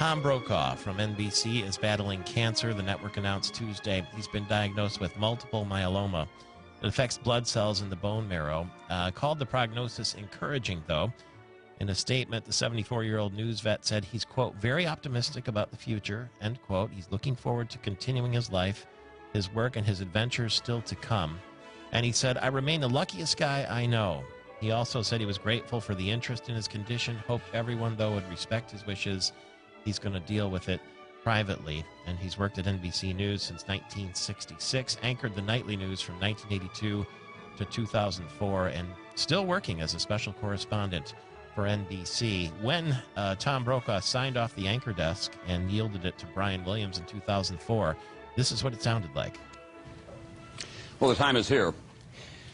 Tom Brokaw from NBC is battling cancer. The network announced Tuesday he's been diagnosed with multiple myeloma. It affects blood cells in the bone marrow. Called the prognosis encouraging, though. In a statement, the 74-year-old news vet said he's, quote, very optimistic about the future, end quote. He's looking forward to continuing his life, his work, and his adventures still to come. And he said, I remain the luckiest guy I know. He also said he was grateful for the interest in his condition, hoped everyone, though, would respect his wishes. He's going to deal with it privately. And he's worked at NBC News since 1966, anchored the nightly news from 1982 to 2004, and still working as a special correspondent for NBC. When Tom Brokaw signed off the anchor desk and yielded it to Brian Williams in 2004, this is what it sounded like. Well, the time is here.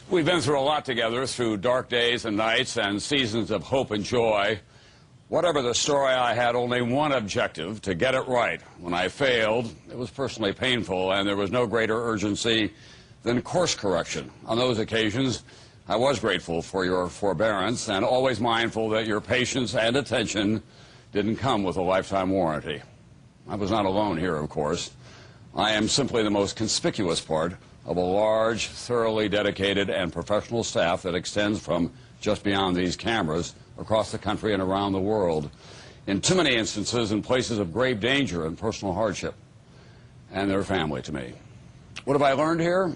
We've been through a lot together, through dark days and nights and seasons of hope and joy. Whatever the story, I had only one objective, to get it right. When I failed, it was personally painful, and there was no greater urgency than course correction. On those occasions, I was grateful for your forbearance and always mindful that your patience and attention didn't come with a lifetime warranty. I was not alone here, of course. I am simply the most conspicuous part of a large, thoroughly dedicated and professional staff that extends from just beyond these cameras across the country and around the world, in too many instances in places of grave danger and personal hardship, and their family to me. What have I learned here?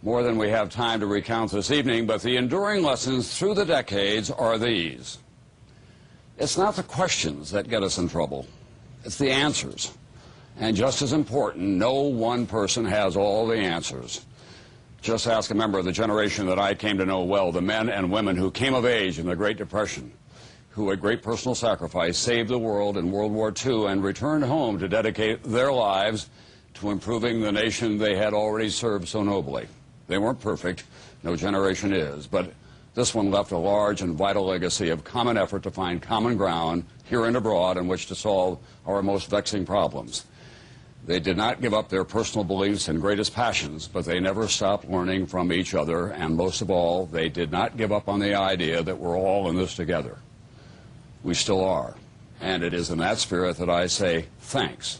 More than we have time to recount this evening, but the enduring lessons through the decades are these. It's not the questions that get us in trouble. It's the answers. And just as important, no one person has all the answers. Just ask a member of the generation that I came to know well, the men and women who came of age in the Great Depression, who at great personal sacrifice saved the world in World War II and returned home to dedicate their lives to improving the nation they had already served so nobly. They weren't perfect, no generation is, but this one left a large and vital legacy of common effort to find common ground here and abroad in which to solve our most vexing problems. They did not give up their personal beliefs and greatest passions, but they never stopped learning from each other, and most of all, they did not give up on the idea that we're all in this together. We still are, and it is in that spirit that I say thanks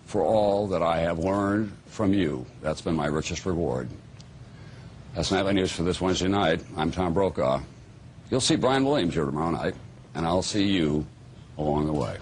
for all that I have learned from you. That's been my richest reward. That's Nightly News for this Wednesday night. I'm Tom Brokaw. You'll see Brian Williams here tomorrow night, and I'll see you along the way.